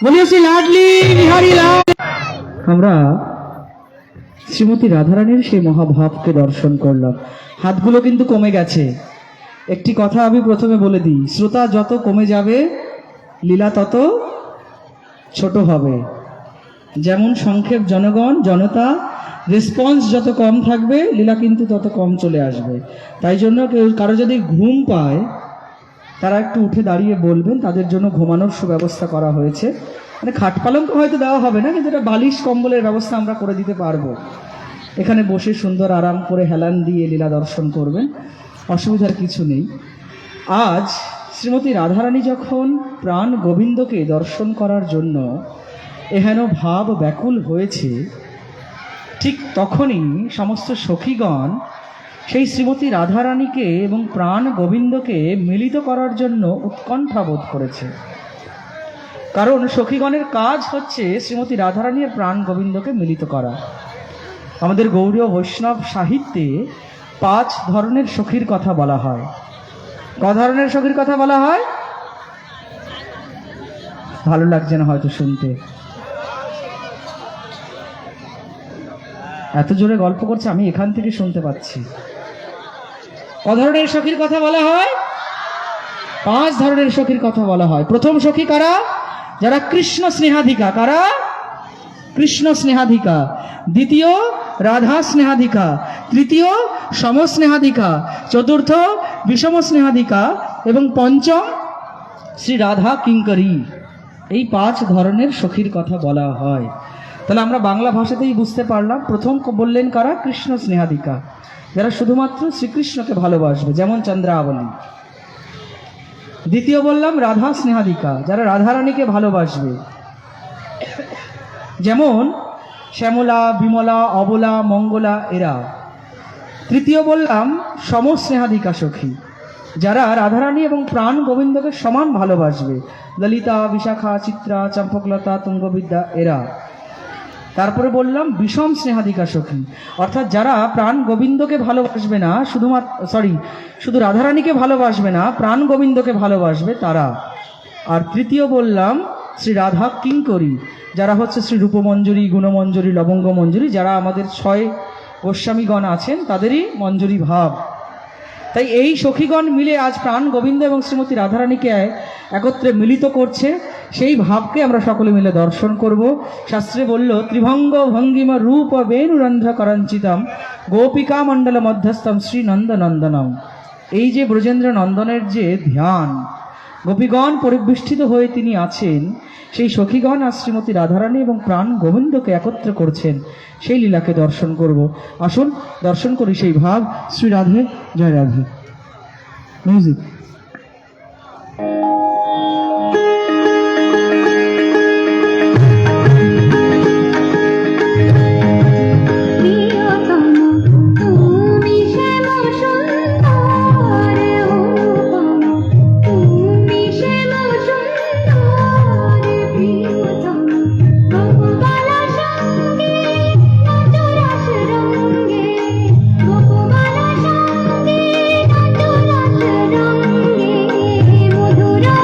বলিও শ্রী লাডলি বিহারী লাল। আমরা শ্রীমতী রাধারানীর সেই মহাভাবকে দর্শন করলাম। হাতগুলো কিন্তু কমে গেছে। একটি কথা আমি প্রথমে বলে দিই, শ্রোতা যত কমে যাবে লীলা তত ছোট হবে। যেমন সংক্ষেপ জনগণ জনতা, রেসপন্স যত কম থাকবে লীলা কিন্তু তত কম চলে আসবে। তাই জন্য কারো যদি ঘুম পায় তারা একটু উঠে দাঁড়িয়ে বলবেন, তাদের জন্য ঘুমানোর সুব্যবস্থা করা হয়েছে। মানে খাট পালঙ্ক হয়তো দেওয়া হবে না, কিন্তু এটা বালিশ কম্বলের ব্যবস্থা আমরা করে দিতে পারবো। এখানে বসে সুন্দর আরাম করে হেলান দিয়ে লীলা দর্শন করবেন, অসুবিধার কিছু নেই। আজ শ্রীমতী রাধারানী যখন প্রাণ গোবিন্দকে দর্শন করার জন্য এহেন ভাব ব্যাকুল হয়েছে, ঠিক তখনই সমস্ত সখীগণ সেই শ্রীমতী রাধারানীকে এবং প্রাণ গোবিন্দকে মিলিত করার জন্য উৎকণ্ঠা বোধ করেছে। কারণ সখীগণের কাজ হচ্ছে শ্রীমতী রাধারানী আর প্রাণ গোবিন্দকে মিলিত করা। আমাদের গৌড়ীয় বৈষ্ণব সাহিত্যে 5 ধরনের সখীর কথা বলা হয়। ক ধরনের সখীর কথা বলা হয়? ভালো লাগছে না হয়তো শুনতে, এত জোরে গল্প করছে, আমি এখান থেকে শুনতে পাচ্ছি। ক ধরনের সখীর কথা বলা হয়? 5 ধরনের সখীর কথা বলা হয়। প্রথম সখী কারা? যারা কৃষ্ণ স্নেহাধিকা। কারা? কৃষ্ণ স্নেহাধিকা। দ্বিতীয় রাধা স্নেহাধিকা। তৃতীয় সমস্নেহাধিকা। চতুর্থ বিষম স্নেহাধিকা। এবং পঞ্চম শ্রী রাধা কিঙ্করী। এই 5 ধরনের সখীর কথা বলা হয়। তাহলে আমরা বাংলা ভাষাতেই বুঝতে পারলাম। প্রথম বললেন কারা? কৃষ্ণ স্নেহাধিকা, যারা শুধুমাত্র শ্রীকৃষ্ণকে ভালোবাসবে, যেমন চন্দ্রাবলী। দ্বিতীয় বললাম রাধা স্নেহাধিকা, যারা রাধারানীকে ভালোবাসবে, যেমন শ্যামলা, বিমলা, অবলা, মঙ্গলা এরা। তৃতীয় বললাম সমস্নেহাধিকা সখী, যারা রাধারানী এবং প্রাণ গোবিন্দকে সমান ভালোবাসবে, ললিতা, বিশাখা, চিত্রা, চম্পকলতা, তুঙ্গবিদ্যা এরা। তারপরে বললাম বিষম স্নেহাধিকা সখী, অর্থাৎ যারা প্রাণ গোবিন্দকে ভালোবাসবে না, শুধু রাধারানীকে ভালোবাসবে না, প্রাণ গোবিন্দকে ভালোবাসবে তারা। আর তৃতীয় বললাম শ্রী রাধা কিঙ্করী, যারা হচ্ছে শ্রী রূপমঞ্জরী, গুণমঞ্জরী, লবঙ্গ মঞ্জরী, যারা আমাদের 6 গোস্বামীগণ আছেন তাদেরই মঞ্জরী ভাব। তাই এই সখীগণ মিলে আজ প্রাণ গোবিন্দ এবং শ্রীমতী রাধারানীকে একত্রে মিলিত করছে। সেই ভাবকে আমরা সকলে মিলে দর্শন করব। শাস্ত্রে বলল, ত্রিভঙ্গ ভঙ্গিমা রূপ বেণুরন্ধ্র করঞ্চিতম গোপিকা মণ্ডল মধ্যস্থম শ্রী নন্দনন্দনম। এই যে ব্রজেন্দ্র নন্দনের যে ধ্যান, গোপীগণ পরিবেষ্টিত হয়ে তিনি আছেন, সেই সখীগণ আর শ্রীমতী রাধারানী এবং প্রাণ গোবিন্দকে একত্র করছেন, সেই লীলাকে দর্শন করব। আসুন দর্শন করি সেই ভাব। শ্রী রাধে, জয় রাধে। মিউজিক। মধুরা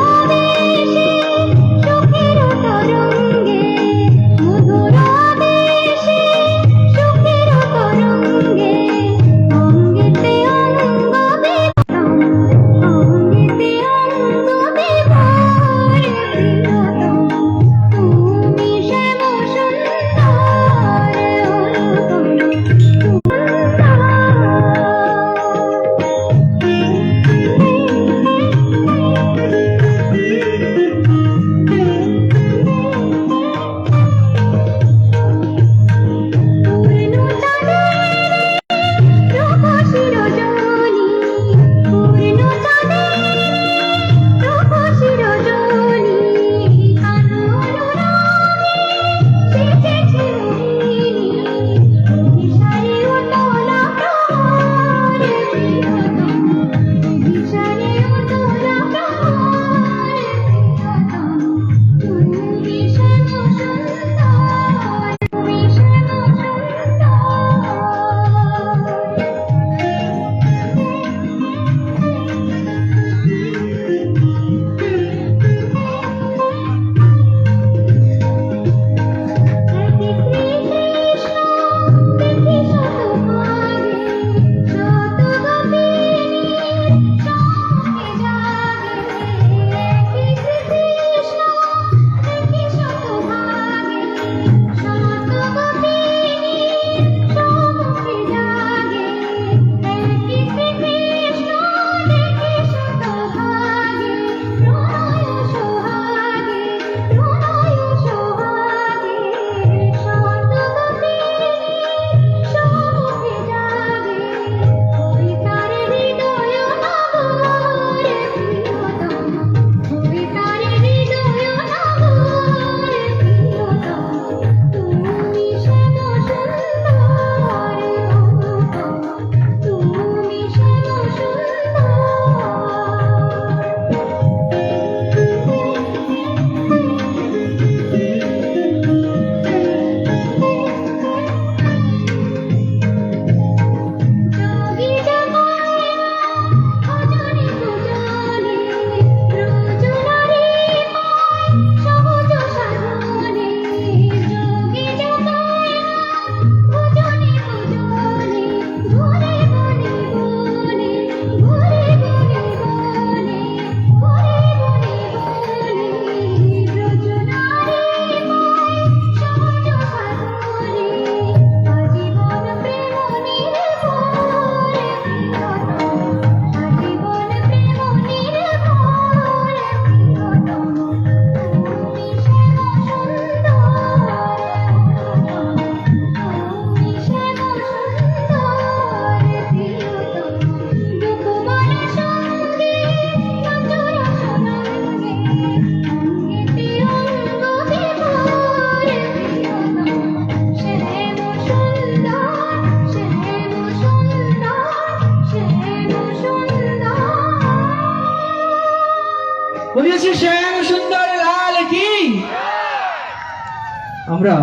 আমরা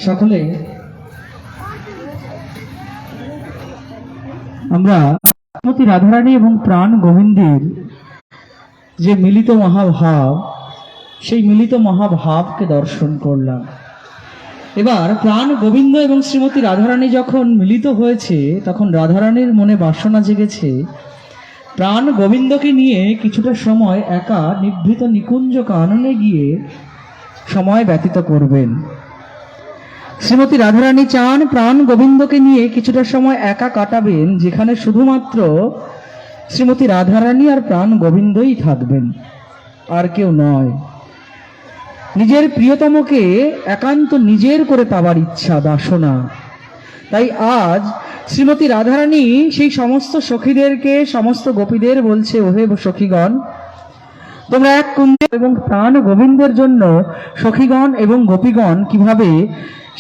সকলে শ্রীমতী রাধারানী এবং প্রাণ গোবিন্দের যে মিলিত মহাভাব, সেই মিলিত মহাভাবকে দর্শন করলাম। এবার প্রাণ গোবিন্দ এবং শ্রীমতী রাধারানী যখন মিলিত হয়েছে, তখন রাধারানীর মনে বাসনা জেগেছে প্রাণ গোবিন্দকে নিয়ে কিছুটা সময় একা নিভৃত নিকুঞ্জ কাননে গিয়ে সময় ব্যতীত করবেন। শ্রীমতী রাধারানী চান প্রাণ গোবিন্দকে নিয়ে কিছুটা সময় একা কাটাবেন, যেখানে শুধুমাত্র শ্রীমতী রাধারানী আর প্রাণ গোবিন্দই থাকবেন, আর কেউ নয়। নিজের প্রিয়তমকে একান্ত নিজের করে পাবার ইচ্ছা, বাসনা। তাই আজ শ্রীমতী রাধারানী সেই সমস্ত সখীদেরকে, সমস্ত গোপীদের বলছে, ওহে সখীগণ, তোমরা এক কুঞ্জে এবং প্রাণ গোবিন্দের জন্য সখীগণ এবং গোপীগণ কিভাবে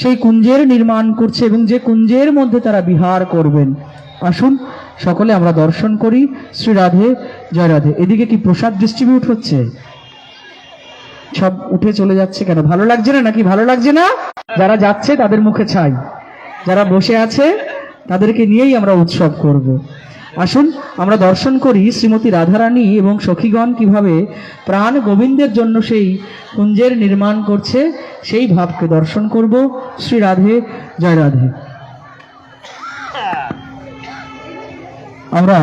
সেই কুঞ্জের নির্মাণ করছে এবং যে কুঞ্জের মধ্যে তারা বিহার করবেন, আসুন সকলে আমরা দর্শন করি। শ্রী রাধে, জয় রাধে। এদিকে কি প্রসাদ ডিস্ট্রিবিউট হচ্ছে? সব উঠে চলে যাচ্ছে কেন? ভালো লাগছে না নাকি? ভালো লাগছে না? যারা যাচ্ছে তাদের মুখে ছাই, যারা বসে আছে তাদেরকে নিয়েই আমরা উৎসব করব। আসুন আমরা দর্শন করি শ্রীমতী রাধারানী এবং সখীগণ কিভাবে প্রাণ গোবিন্দের জন্য সেই কুঞ্জের নির্মাণ করছে, সেই ভাবকে দর্শন করব। শ্রী রাধে, জয় রাধে। আমরা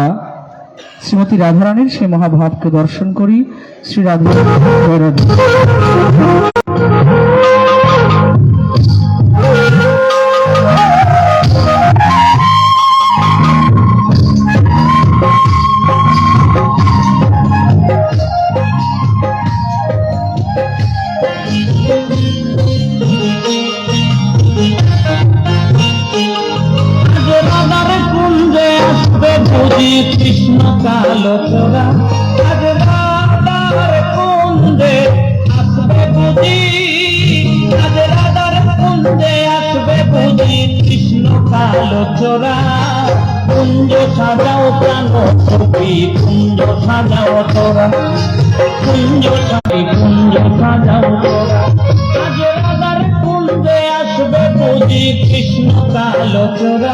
শ্রীমতী রাধারানীর সেই মহাভাবকে দর্শন করি। শ্রী রাধে, জয় রাধে। কৃষ্ণ কালো চোরা আজ রাধার কুঞ্জে আসবে বুঝি, আজ রাধার কুঞ্জে আসবে বুঝি কৃষ্ণ কালো চোরা। কুঞ্জ সাজাও প্রাণ সখী, কুঞ্জ সাজাও তোরা, কুঞ্জ সাজাও তোরা। আজ রাধার কুঞ্জে আসবে বুঝি কৃষ্ণ কালো চোরা,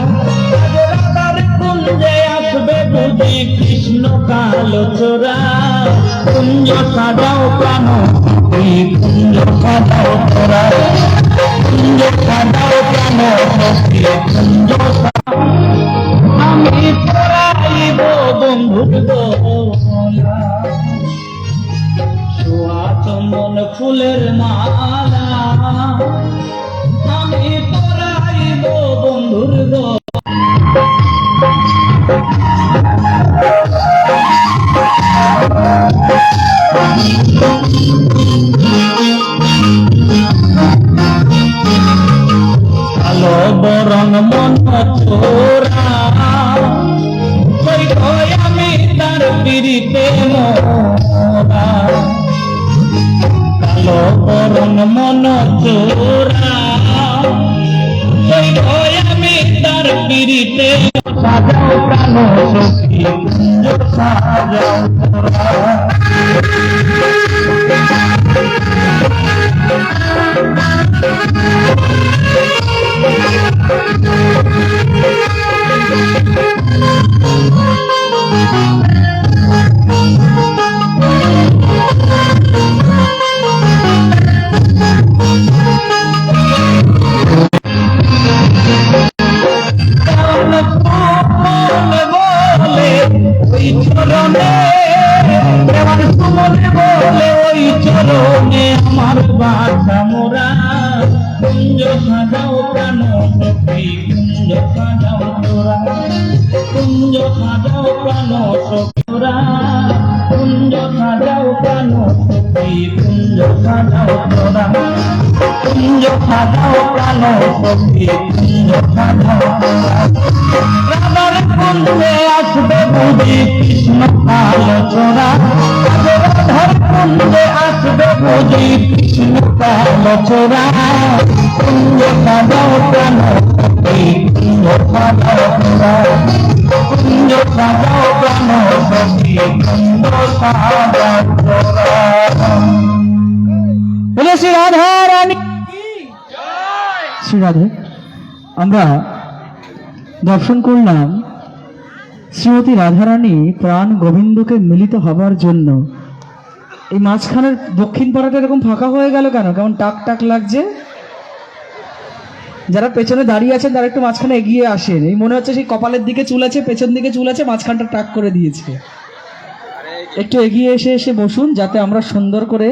আজ রাধার কুঞ্জে আসবে বুঝি কৃষ্ণ কালো চোরা। কুঞ্জ সাজাও প্রাণ সখী, কুঞ্জ সাজাও তোরা, কুঞ্জ সাজাও প্রাণ সখী, কুঞ্জ আমি পরাইব বন্ধুর দোলা, সোয়া চন্দন ফুলের মালা, আমি পরাইব বন্ধুর দোলা। কালো বরণ মন চোরা, আমি তার পিড়িতে মোরা। কালো বরণ মন চোরা, আমি তার পিড়িতে। সাজাও প্রাণ সখী, কুঞ্জ সাজাও তোরা। আমার বাসা মোরা। কুঞ্জ সাজাও প্রাণ সখী, কুঞ্জ সাজাও তোরা, কুঞ্জ সাজাও প্রাণ সখীরা, কুঞ্জ সাজাও প্রাণ সখী, কুঞ্জ সাজাও তোরা, কুঞ্জ সাজাও প্রাণ সখী, কুঞ্জ সাজাও তোরা। রাধার কুঞ্জে আসবে বুঝি কৃষ্ণ কালো চোরা, রাধার কুঞ্জে আসবে বুঝি কৃষ্ণ কালো চোরা। কুঞ্জ সাজাও প্রাণ সখী, কুঞ্জ সাজাও তোরা, কুঞ্জ সাজাও প্রাণ সখী, কুঞ্জ সাজাও তোরা। বলে শ্রী রাধা রানী শ্রী রাধে, আমরা দর্শন করলাম শ্রীমতী রাধারানী প্রাণ গোবিন্দকে মিলিত হবার জন্য। এই মাঝখানের দক্ষিণ পাড়াটা এরকম ফাঁকা হয়ে গেল কেন? কেমন টাক টাক লাগছে। যারা পেছনে দাঁড়িয়ে আছেন তারা একটু মাঝখানে এগিয়ে আসেন। এই মনে হচ্ছে সেই কপালের দিকে চুল আছে, পেছন দিকে চুল আছে, মাঝখানটা টাক করে দিয়েছে। একটু এগিয়ে এসে এসে বসুন, যাতে আমরা সুন্দর করে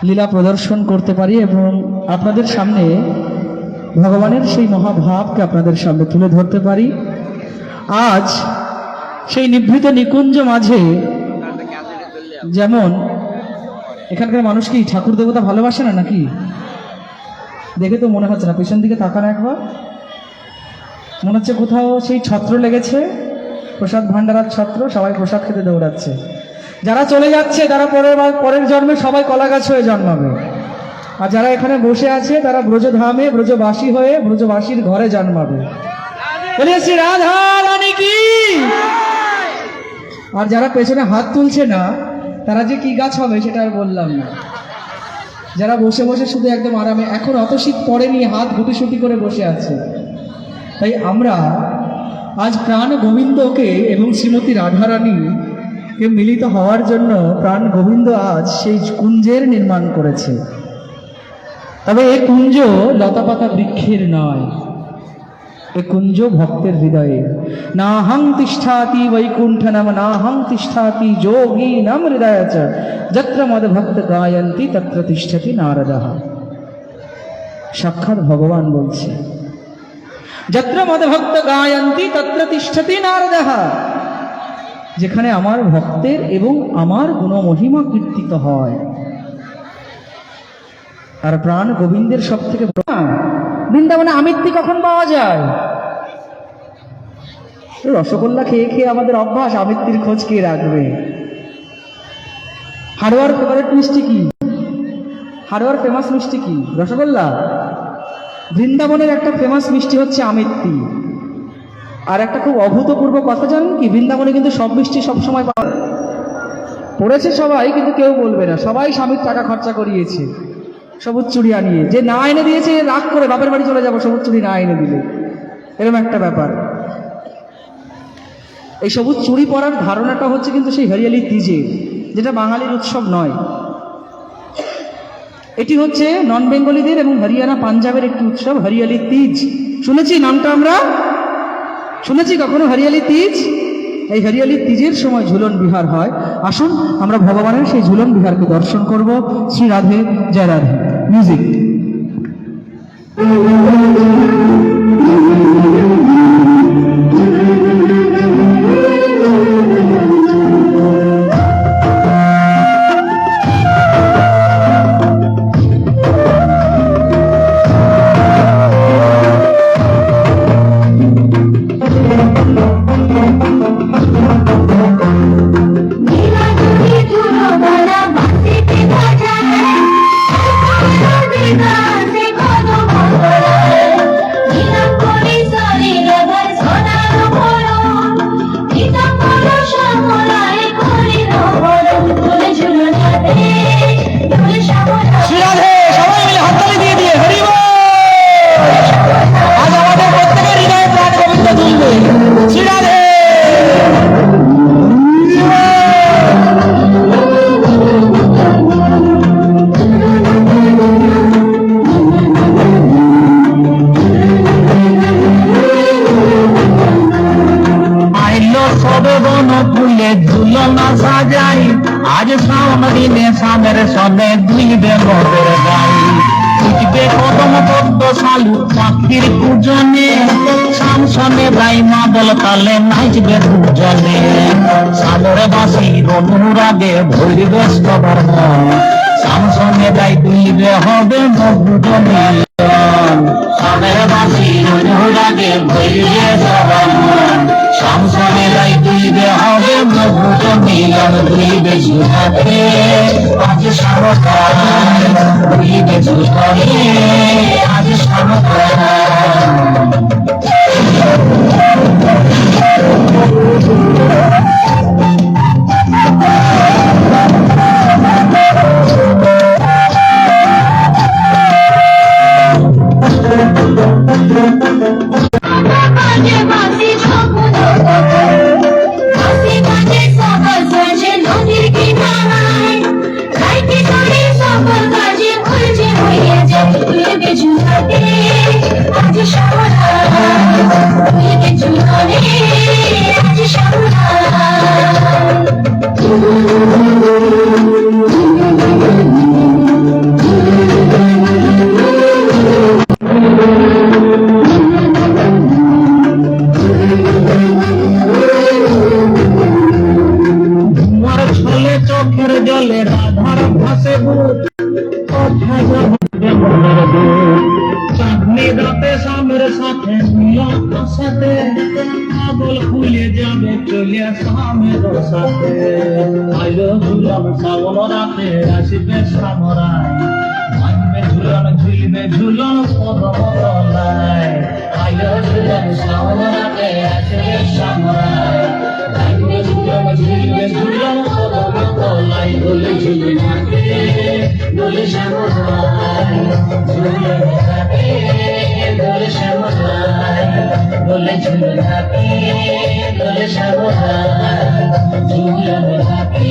লীলা প্রদর্শন করতে পারি এবং আপনাদের সামনে ভগবানের সেই মহাভাবকে আপনাদের সামনে তুলে ধরতে পারি। আজ সেই নিভৃত নিকুঞ্জ মাঝে, যেমন এখানকার মানুষ কি ঠাকুর দেবতা ভালোবাসে না নাকি? দেখে তো মনে হচ্ছে না, পেছন দিকে তাকান একবার, মনে হচ্ছে কোথাও সেই ছত্র লেগেছে, প্রসাদ ভান্ডারার ছত্র, সবাই প্রসাদ খেতে দৌড়াচ্ছে। যারা চলে যাচ্ছে তারা পরের জন্মে সবাই কলা গাছ হয়ে জন্মাবে, আর যারা এখানে বসে আছে তারা ব্রজধামে ব্রজবাসী হয়ে ব্রজবাসীর ঘরে জন্মাবে। শ্রী রাধা রানী কি। আর যারা পেছনে হাত তুলছে না তারা যে কি গাছ হবে সেটা আর বললাম না। যারা বসে বসে শুধু একদম আরামে, এখন অত শীত পড়েনি, হাত গুটিসুটি করে বসে আছে। তাই আমরা আজ প্রাণ গোবিন্দকে এবং শ্রীমতী রাধারানীকে মিলিত হওয়ার জন্য প্রাণ গোবিন্দ আজ সেই কুঞ্জের নির্মাণ করেছে। তবে এই কুঞ্জ লতাপাতা বৃক্ষের নয়, এ কুঞ্জ ভক্তের হৃদয়ে। নাহং তিষ্ঠাতি বৈকুণ্ঠনম নাহং তিষ্ঠাতি যোগী নাম হৃদয় চ যত্র মদ ভক্ত গায়ন্তি তত্র তিষ্ঠতি নারদঃ। সাক্ষাৎ ভগবান বলছে, যত্র মদ ভক্ত গায়ন্তি তত্র তিষ্ঠতি নারদঃ। যেখানে আমার ভক্তের এবং আমার গুণমহিমা কীর্তিত হয়। আর প্রাণ গোবিন্দের সব থেকে বৃন্দাবনে আমিত্তি কখন পাওয়া যায়? রসগোল্লা খেয়ে খেয়ে আমাদের অভ্যাস, আমিত্তির খোঁজ কে রাখবে? হাড়োয়ার ফেভারিট মিষ্টি কি? হাড়োয়ার ফেমাস মিষ্টি কি? রসগোল্লা। বৃন্দাবনের একটা ফেমাস মিষ্টি হচ্ছে আমিত্তি। আর একটা খুব অভূতপূর্ব কথা জানেন কি? বৃন্দাবনে কিন্তু সব মিষ্টি সবসময় পাওয়া পড়েছে সবাই, কিন্তু কেউ বলবে না। সবাই স্বামীর টাকা খরচা করিয়েছে সবুজ চুড়ি আনিয়ে। যে না এনে দিয়েছে রাগ করে বাপের বাড়ি চলে যাবো সবুজ চুড়ি না এনে দিলে, এরকম একটা ব্যাপার। এই সবুজ চুড়ি পরার ধারণাটা হচ্ছে কিন্তু সেই হরিয়ালি তিজের, যেটা বাঙালির উৎসব নয়। এটি হচ্ছে নন বেঙ্গলিদের এবং হরিয়ানা পাঞ্জাবের একটি উৎসব, হরিয়ালি তিজ। শুনেছি নামটা, আমরা শুনেছি কখনো হরিয়ালি তিজ? এই হরিয়ালি তিজের সময় ঝুলন বিহার হয়। আসুন আমরা ভগবানের সেই ঝুলন বিহারকে দর্শন করব। শ্রী রাধে, জয় রাধে। মিউজিক। আজ শ্রাবণ দিনে সামের সবে দুইবে মদের গাই, উঠবে কদম পদ্ম শালু পাখির পূজনে, শামসনে গাই মাদল তালে নাচবে দুজনে, সাদরে বাসির অনুরাগে ভরিবে সবার মন, শামসনে গাই দুইবে হবে মধুর মিলন, সাদরে বাসির অনুরাগে ভরিবে সবার মন, শামসনে গাই দুইবে হবে মধুর মিলন, দুইবে ঝুঁকাতে আজ সারকার, দুইবে ঝুঁকাতে আজ সারকার। সাথে পাগল খুলে যাবে চলে সামের সাথে আইলো ঝুলন শ্রাবণ রাতে আসবে সামরাই মানবে ঝুলন ঝুলবে ঝুলন পদমলাই আইলো ঝুলন শ্রাবণ রাতে আসবে সামরাই মানবে ঝুলন ঝুলবে ঝুলন পদমলাই দোলে ঝুলে থাকে দোলে সামরাই ঝুলে থাকে দোলে সামরাই দোলে ঝুলে থাকে দোলে সামরাই ঝুলে থাকে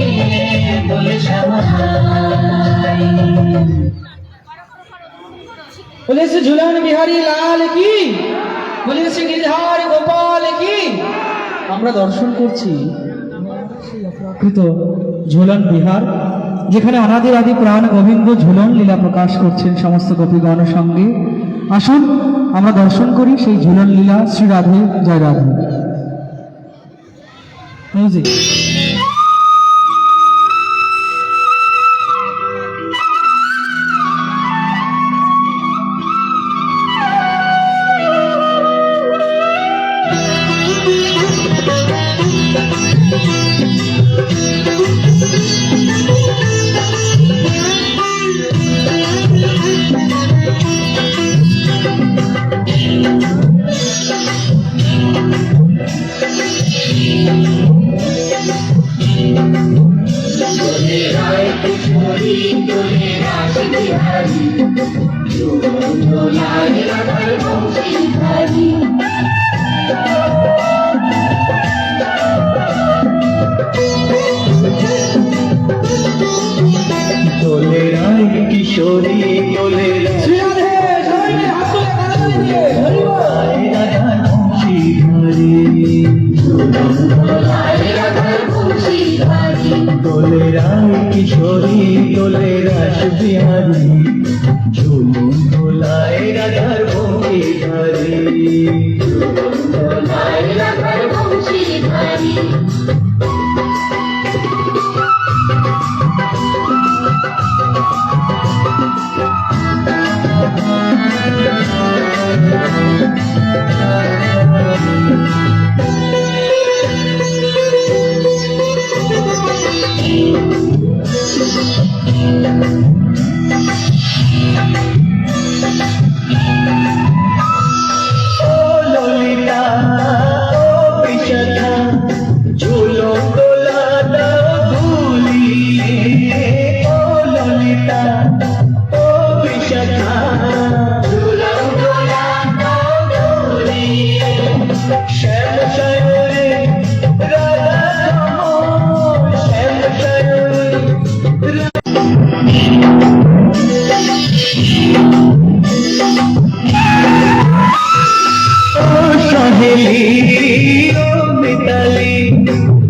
দোলে সামরাই बोले से झूलन बिहारी लाल की, बोले से गिरधारी गोपाल की। আমরা দর্শন করছি কৃত ঝুলন বিহার, যেখানে অনাদির আদি প্রাণ গোবিন্দ ঝুলন লীলা প্রকাশ করছেন সমস্ত গোপীগণের সঙ্গে। আসুন আমরা দর্শন করি সেই ঝুলন লীলা। শ্রী রাধে, জয় রাধে। মিউজিক। কিশোরী দোলে দোলে রায় কিশোরী দোলে রাস বিহারী ঝুলুন দোলায় রাধার বঙ্কি ধারী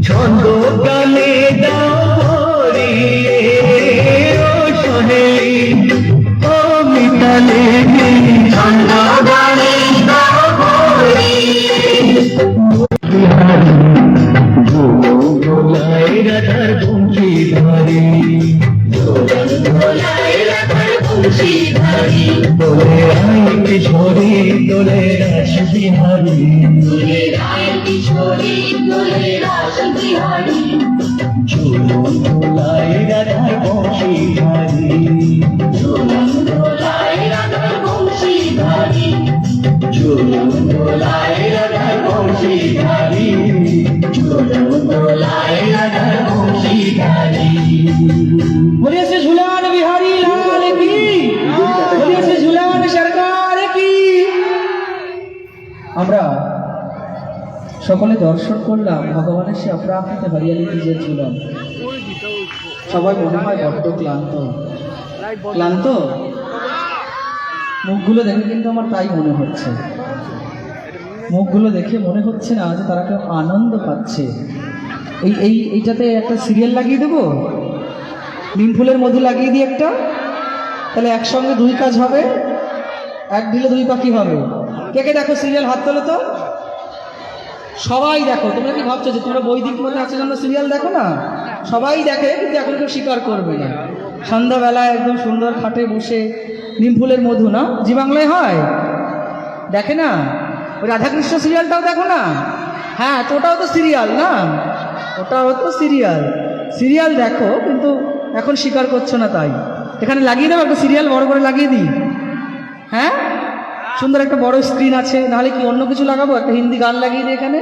ছন্দ গানে দাবরি ও সোহেলি ও মিতালি ছন্দ গানে দাবরি বিহারি দোলায় রাধার বংশী ধারি দোলায় রাধার বংশী ধারি দোলে রায় কিশোরী দোলে রাস বিহারি দোলে রায় কিশোরী দোলে রাস বিহারি ঝুলন দোলায় রাধার বংশী ধারি ঝুলন দোলায় রাধার বংশী ধারি ঝুলন দোলায় রাধার বংশী ধারি ঝুলন দোলায় রাধার বংশী ধারি बोलिए से झूलन बिहारी लाल की, बोलिए से झूलन सरकार की। আমরা সকলে দর্শন করলাম ভগবানের সে অপ্রাকৃত হরিয়ালি নিজের ঝুলন। সবাই মনে হয় বড্ড ক্লান্ত ক্লান্ত, মুখগুলো দেখে কিন্তু আমার তাই মনে হচ্ছে। মুখগুলো দেখে মনে হচ্ছে না যে তারা কেউ আনন্দ পাচ্ছে। এইটাতে একটা সিরিয়াল লাগিয়ে দেবো, নিম ফুলের মধু লাগিয়ে দিই একটা, তাহলে একসঙ্গে দুই কাজ হবে, এক ঢিলে দুই পাখি হবে। কে কে দেখো সিরিয়াল, হাত তোলো তো। সবাই দেখো। তোমরা কি ভাবছো যে তোমরা বৈদিক মধ্যে আছে জন্য সিরিয়াল দেখো না? সবাই দেখে, কিন্তু এখন কেউ স্বীকার করবে না। সন্ধ্যাবেলায় একদম সুন্দর খাটে বসে নিম ফুলের মধু, না জি বাংলায় হয়, দেখে না? ওই রাধাকৃষ্ণ সিরিয়ালটাও দেখো না? হ্যাঁ, তো ওটাও তো সিরিয়াল না? ওটাও তো সিরিয়াল। সিরিয়াল দেখো, কিন্তু এখন স্বীকার করছো না। তাই এখানে লাগিয়ে দেবো একটা সিরিয়াল, বড় করে লাগিয়ে দিই। হ্যাঁ, সুন্দর একটা বড় স্ক্রিন আছে, নাহলে কি অন্য কিছু লাগাবো? একটা হিন্দি গান লাগিয়ে দিই এখানে,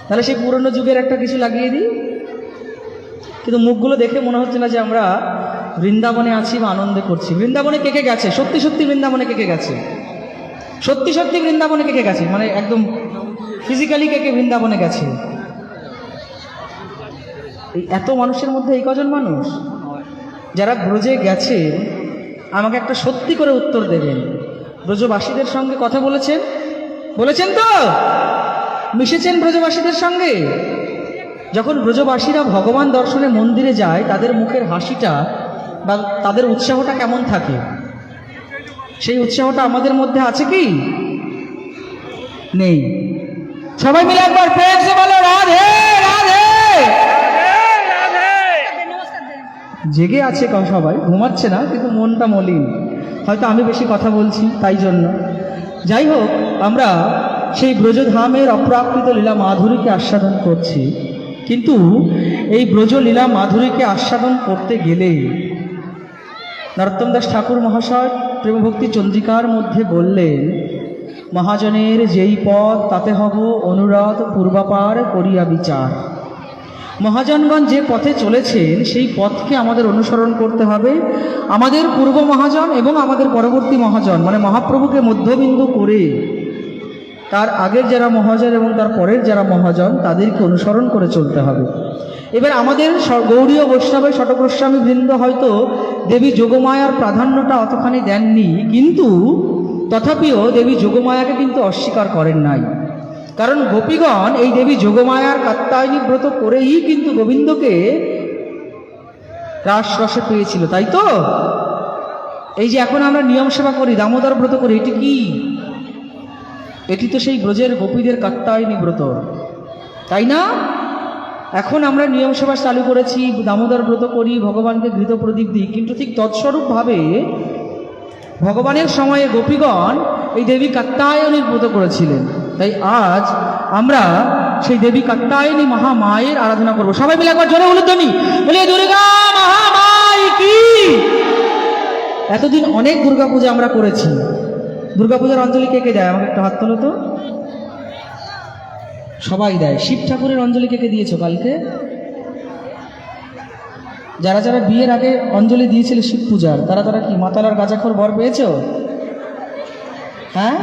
তাহলে সেই পুরনো যুগের একটা কিছু লাগিয়ে দিই। কিন্তু মুখগুলো দেখে মনে হচ্ছে না যে আমরা বৃন্দাবনে আছি বা আনন্দে করছি। বৃন্দাবনে কে কে গেছে? সত্যি সত্যি বৃন্দাবনে কে কে গেছে? সত্যি সত্যি বৃন্দাবনে কে কে গেছে? মানে একদম ফিজিক্যালি কে কে বৃন্দাবনে গেছে? এই এত মানুষের মধ্যে এই কজন মানুষ যারা ব্রজে গেছে, আমাকে একটা সত্যি করে উত্তর দেবেন। ব্রজবাসীদের সঙ্গে কথা বলেছেন? বলেছেন তো? মিশেছেন ব্রজবাসীদের সঙ্গে? যখন ব্রজবাসীরা ভগবান দর্শনে মন্দিরে যায়, তাদের মুখের হাসিটা বা তাদের উৎসাহটা কেমন থাকে? সেই উৎসাহটা আমাদের মধ্যে আছে কি? নেই। সবাই মিলে একবার প্রেমে বলো রাধে রাধে। জেগে আছে সবাই, ঘুমাচ্ছে না, কিন্তু মনটা মলিন। হয়তো আমি বেশি কথা বলছি তাই জন্য। যাই হোক, আমরা সেই ব্রজধামের অপ্রাকৃত লীলা মাধুরীকে আস্বাদন করছি। কিন্তু এই ব্রজ লীলা মাধুরীকে আস্বাদন করতে গেলে নরোত্তম দাস ঠাকুর মহাশয় প্রেমভক্তি চন্দ্রিকার মধ্যে বললেন, মহাজনের যেই পথ তাতে হব অনুরাধ পূর্বাপার করিয়া বিচার। মহাজনগণ যে পথে চলেছেন সেই পথকে আমাদের অনুসরণ করতে হবে। আমাদের পূর্ব মহাজন এবং আমাদের পরবর্তী মহাজন, মানে মহাপ্রভুকে মধ্যবিন্দু করে তার আগের যারা মহাজন এবং তার পরের যারা মহাজন, তাদেরকে অনুসরণ করে চলতে হবে। এবার আমাদের গৌড়ীয় বৈষ্ণবের শতগোস্বামী বৃন্দ হয়তো দেবী যোগমায়ার প্রাধান্যটা অতখানি দেননি, কিন্তু তথাপিও দেবী যোগমায়াকে কিন্তু অস্বীকার করেন নাই। কারণ গোপীগণ এই দেবী যোগমায়ার কাত্যায়নী ব্রত করেই কিন্তু গোবিন্দকে রাসরসে পেয়েছিল, তাই তো? এই যে এখন আমরা নিয়ম সেবা করি, দামোদর ব্রত করি, এটি কি? এটি তো সেই ব্রজের গোপীদের কাত্যায়নী ব্রত, তাই না? এখন আমরা নিয়ম সেবা চালু করেছি, দামোদর ব্রত করি, ভগবানকে ঘৃত প্রদীপ দিই, কিন্তু ঠিক তৎস্বরূপভাবে ভগবানের সময়ে গোপীগণ এই দেবী কাত্যায়নীর ব্রত করেছিলেন। তাই আজ আমরা সেই দেবী কাত্যায়নী মহামায়ের আরাধনা করব। সবাই মিলে একবার জোরে উলুধ্বনি বলে দুর্গা মহামাই কি। এতদিন অনেক দুর্গাপূজা আমরা করেছি। দুর্গাপূজার অঞ্জলি কে কে দেয়? আমাকে একটা হাত তোলো তো। সবাই দেয়। শিব ঠাকুরের অঞ্জলি কে কে দিয়েছো কালকে? যারা যারা বিয়ের আগে অঞ্জলি দিয়েছিল শিব পূজার, তারা তারা কি মাতালার গাঁজাখোর বর পেয়েছো? হ্যাঁ,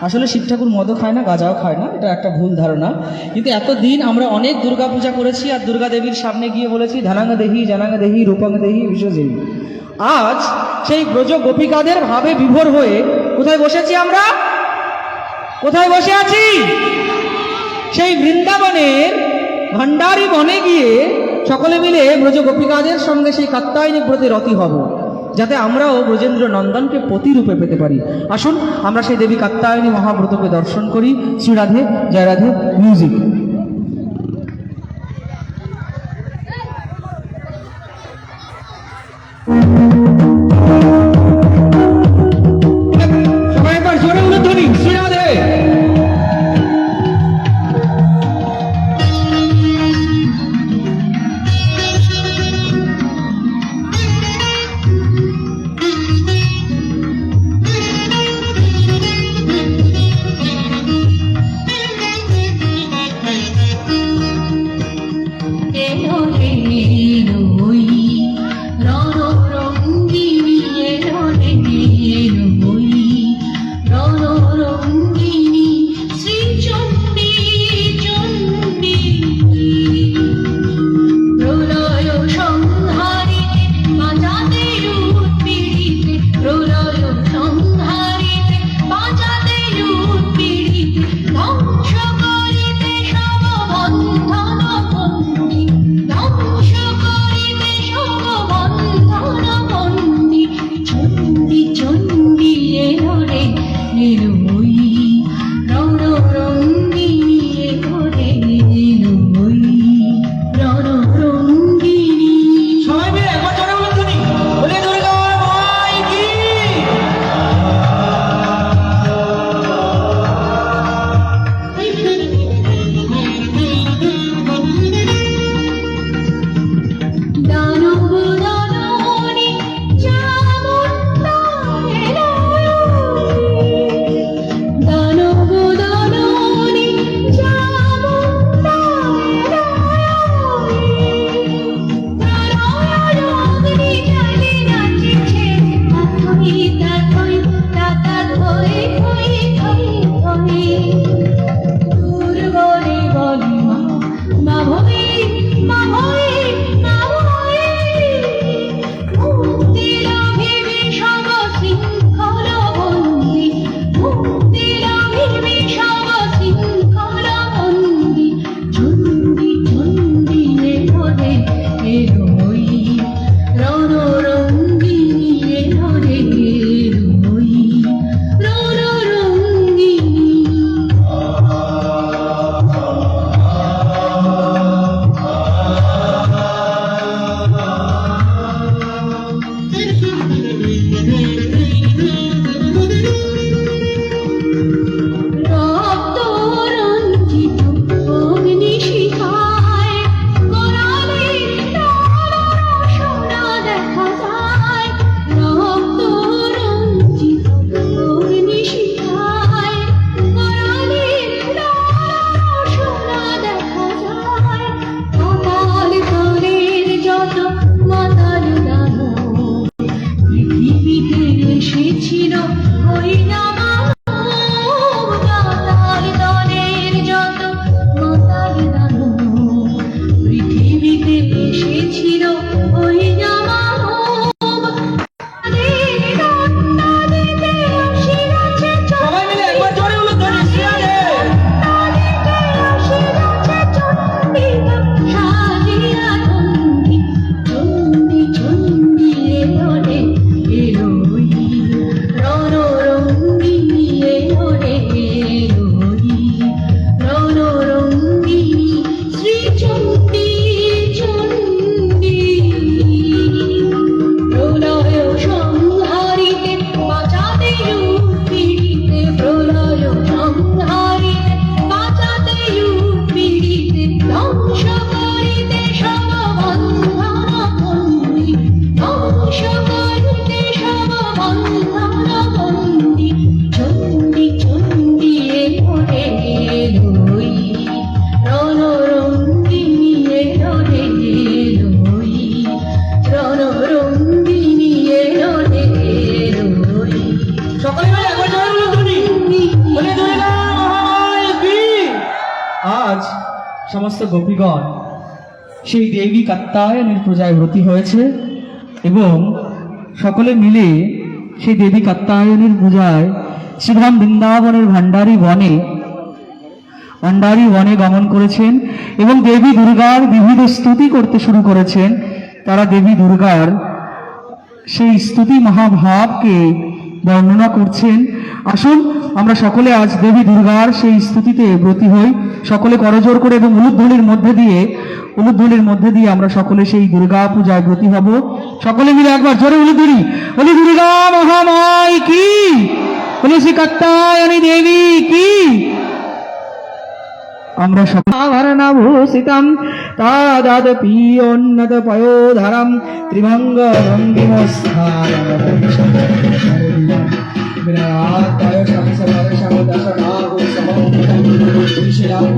আসলে শিব ঠাকুর মদও খায় না, গাঁজাও খায় না, এটা একটা ভুল ধারণা। কিন্তু এতদিন আমরা অনেক দুর্গা পূজা করেছি আর দুর্গা দেবীর সামনে গিয়ে বলেছি ধানাঙ্গা দেহি জানাঙ্গা দেহি রূপাঙ্গ দেহি বিশ্বজয়ী। আজ সেই ব্রজ গোপিকাদের ভাবে বিভোর হয়ে কোথায় বসেছি আমরা? কোথায় বসে আছি? সেই বৃন্দাবনের ভান্ডারী বনে গিয়ে সকলে মিলে ব্রজ গোপিকাদের সঙ্গে সেই কাত্যায়নী ব্রতে রতি হব, যাতে আমরাও ব্রজেন্দ্র নন্দনকে পতিরূপে পেতে পারি। আসুন আমরা সেই দেবী কাত্যায়নী মহাব্রতকে দর্শন করি। শ্রী রাধে, জয় রাধে। মিউজিক। সবাই একবার জোরে উলুধ্বনি, শ্রী রাধে। হই না মানব, মাতাল দলের যত মাতাল দানব পৃথিবীতে এসেছিল হই না মানব। তাদের আত্মা দিতে আসিয়াছে সবাই মিলে একবার জোরে উলুধ্বনি শ্রীরাধে। প্রলয় সংহারিতে বাঁচাতে রূপ পীড়িতে, প্রলয় সংহারিতে বাঁচাতে রূপ পীড়িতে, ধ্বংস করিতে সব বন্ধন বন্দী, ধ্বংস করিতে সব বন্ধন বন্দী। চণ্ডী চণ্ডী এলো রে এলোই, রণরঙ্গিনী এলো রে এলোই, রণরঙ্গিনী এলো রে এলোই। সকলে মিলে একবার জোরে উলুধ্বনি। বলে দুর্গা মহামায়া কি। আজ সমস্ত গোপীগণ সেই দেবী কাত্যায়নের পূজায় ব্রতী হয়েছে এবং সকলে মিলে সেই দেবী কাত্যায়নের পূজায় শ্রীধাম বৃন্দাবনের ভান্ডারী বনে গমন করেছেন এবং দেবী দুর্গার বিবিধ স্তুতি করতে শুরু করেছেন। তারা দেবী দুর্গার সেই স্তুতি মহাভাবকে বর্ণনা করছেন। আসুন আমরা সকলে আজ দেবী দুর্গার সেই স্তুতিতে ব্রতী হই, সকলে করজোর করে এবং উলুধ্বনির মধ্যে দিয়ে আমরা সকলে সেই দুর্গা পূজায় ব্রতী হব। সকলে মিলে একবার জোরে উলুধ্বনি। বলি দুর্গা মহামাই কি, বলি শ্রী কাত্যায়নী দেবী কি। আমরা সকলভূষিতম তাদপি উন্নত পয়োধরম ত্রিভঙ্গ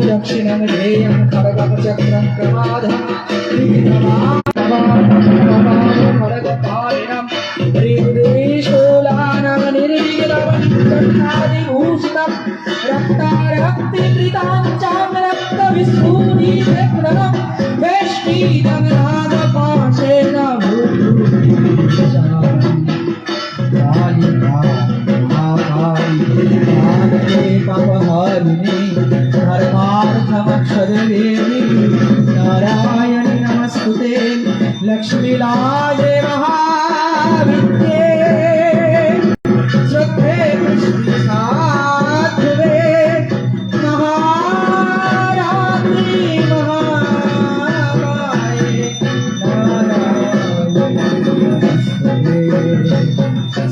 দক্ষিণং ধ্যেয়ং খড়গম চক্রং প্রমাধম খড়গপালিনম ত্রিভুজশূলানাং निर्विघ्नं कंठादिभूषितं रक्तारक्तकृतां चां रक्तविस्फुरितं वेष्टितं नागपाशेन नारायणी नमस्तुते लक्ष्मी लाजे महाविद्ये श्रद्धे कृष्ण साध्वे महारात्रि महामाये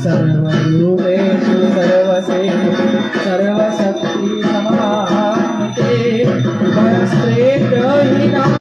सर्वरूपेषु सर्वसे सर्वशक्ति समाहिते परस्त्रेभ्यो हि नमः।